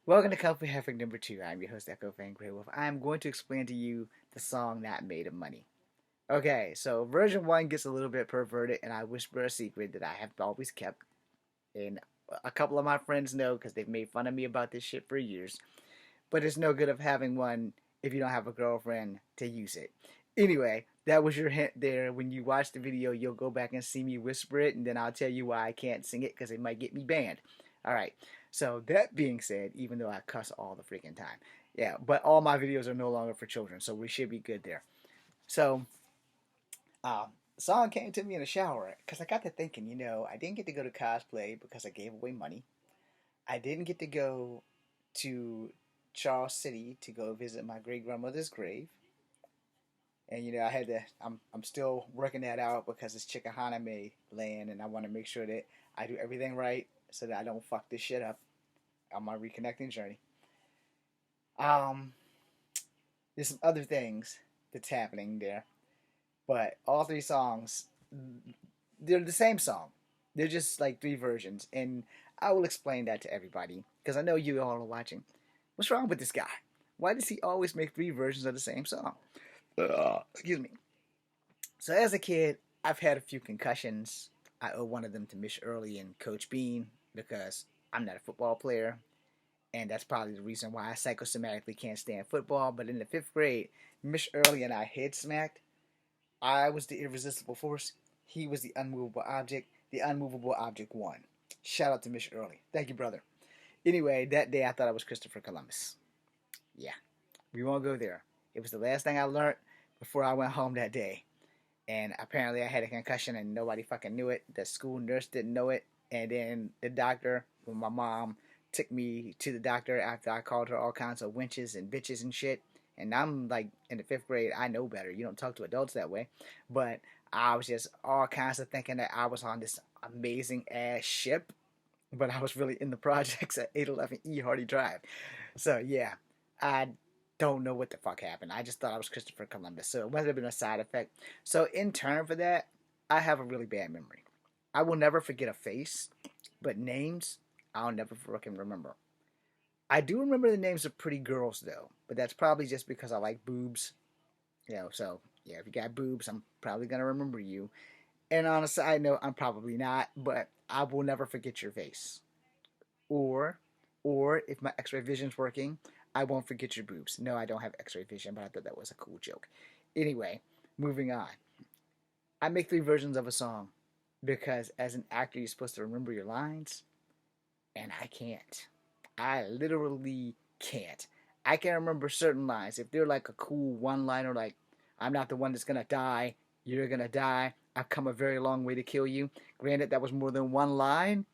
Welcome to Coffee Heffing number 2. I'm your host, Echo Van Grey Wolf. I'm going to explain to you the song that made of money. Okay, so version 1 gets a little bit perverted, and I whisper a secret that I have always kept. And a couple of my friends know because they've made fun of me about this shit for years. But it's no good of having one if you don't have a girlfriend to use it. Anyway, that was your hint there. When you watch the video, you'll go back and see me whisper it, and then I'll tell you why I can't sing it because it might get me banned. All right. So that being said, even though I cuss all the freaking time, yeah, but all my videos are no longer for children, so we should be good there. So, the song came to me in the shower because I got to thinking. I didn't get to go to cosplay because I gave away money. I didn't get to go to Charles City to go visit my great grandmother's grave. And I had to. I'm still working that out because it's Chickahana May land, and I want to make sure that I do everything right so that I don't fuck this shit up on my reconnecting journey. Um, there's some other things that's happening there, but all three songs, they're the same song. They're just like three versions, and I will explain that to everybody because I know you all are watching. What's wrong with this guy? Why does he always make three versions of the same song? Excuse me. So as a kid, I've had a few concussions. I owe one of them to Miss Early and Coach Bean because I'm not a football player, and that's probably the reason why I psychosomatically can't stand football. But in the fifth grade, Miss Early and I head smacked. I was the irresistible force. He was the unmovable object. The unmovable object won. Shout out to Miss Early. Thank you, brother. Anyway, that day I thought I was Christopher Columbus. Yeah, we won't go there. It was the last thing I learned before I went home that day. And apparently I had a concussion and nobody fucking knew it. The school nurse didn't know it. And then the doctor, when my mom took me to the doctor after I called her all kinds of winches and bitches and shit. And I'm like in the fifth grade, I know better. You don't talk to adults that way. But I was just all kinds of thinking that I was on this amazing ass ship. But I was really in the projects at 811 E Hardy Drive. So yeah, I don't know what the fuck happened. I just thought I was Christopher Columbus. So it must have been a side effect. So in turn for that, I have a really bad memory. I will never forget a face, but names, I'll never fucking remember. I do remember the names of pretty girls though, but that's probably just because I like boobs. So yeah, if you got boobs, I'm probably gonna remember you. And on a side note, I'm probably not, but I will never forget your face. Or, or if my X-ray vision's working, I won't forget your boobs. No, I don't have X-ray vision, but I thought that was a cool joke. Anyway, moving on. I make three versions of a song because as an actor, you're supposed to remember your lines, and I can't. I literally can't. I can remember certain lines. If they're like a cool one-liner, like "I'm not the one that's gonna die," "You're gonna die," "I've come a very long way to kill you." Granted, that was more than one line,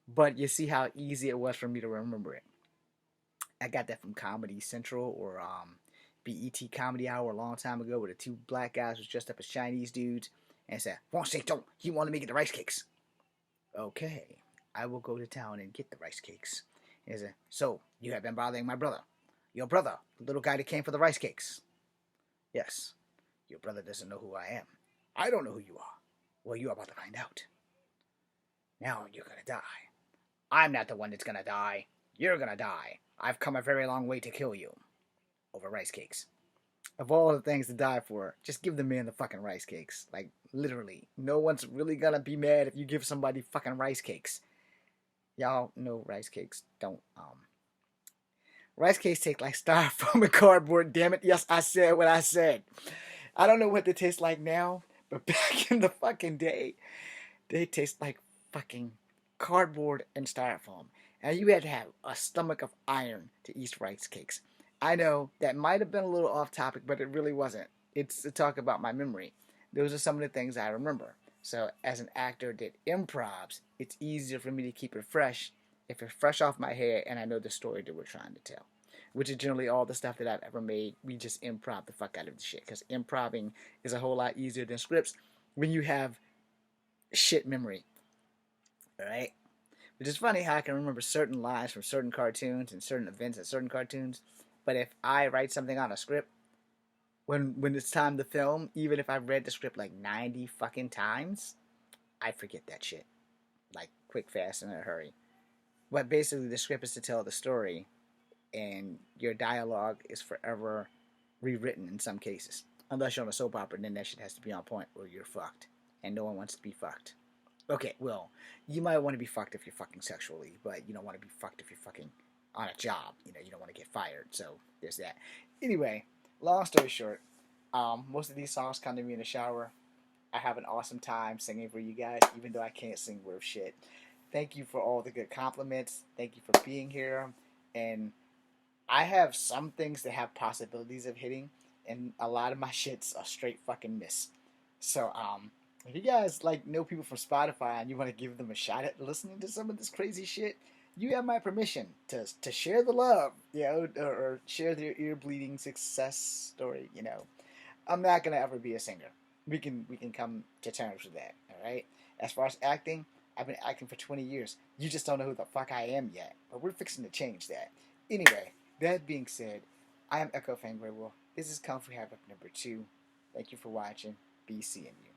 but you see how easy it was for me to remember it. I got that from Comedy Central or BET Comedy Hour a long time ago, where the two black guys was dressed up as Chinese dudes and said, "Don't you want to make it the rice cakes?" Okay, I will go to town and get the rice cakes. And he said, "So you have been bothering my brother, your brother, the little guy that came for the rice cakes?" "Yes." "Your brother doesn't know who I am." "I don't know who you are." "Well, you're about to find out. Now you're gonna die." "I'm not the one that's gonna die. You're gonna die. I've come a very long way to kill you." Over rice cakes. Of all the things to die for, just give the man the fucking rice cakes. Like, literally. No one's really gonna be mad if you give somebody fucking rice cakes. Y'all know rice cakes don't, Rice cakes taste like styrofoam and cardboard, damn it. Yes, I said what I said. I don't know what they taste like now, but back in the fucking day, they taste like fucking cardboard and styrofoam. And you had to have a stomach of iron to eat rice cakes. I know that might have been a little off topic, but it really wasn't. It's to talk about my memory. Those are some of the things I remember. So, as an actor that improvs, it's easier for me to keep it fresh if it's fresh off my head and I know the story that we're trying to tell. Which is generally all the stuff that I've ever made. We just improv the fuck out of the shit. Because improving is a whole lot easier than scripts when you have shit memory. Alright? Which is funny how I can remember certain lines from certain cartoons and certain events in certain cartoons. But if I write something on a script, when it's time to film, even if I've read the script like 90 fucking times, I forget that shit. Like quick, fast, and in a hurry. But basically, the script is to tell the story. and your dialogue is forever rewritten in some cases. Unless you're on a soap opera, then that shit has to be on point, or you're fucked, and no one wants to be fucked. Okay, well, you might want to be fucked if you're fucking sexually, but you don't want to be fucked if you're fucking on a job. You don't want to get fired. So there's that. Anyway, long story short, most of these songs come to me in the shower. I have an awesome time singing for you guys, even though I can't sing worth shit. Thank you for all the good compliments. Thank you for being here. And I have some things that have possibilities of hitting, and a lot of my shit's a straight fucking miss. So, if you guys know people from Spotify and you want to give them a shot at listening to some of this crazy shit, you have my permission to share the love, or share their ear bleeding success story. I'm not gonna ever be a singer. We can come to terms with that. All right. As far as acting, I've been acting for 20 years. You just don't know who the fuck I am yet. But we're fixing to change that. Anyway, that being said, I am Echo Fangray Wolf. This is Kung Fu Havoc number 2. Thank you for watching. Be seeing you.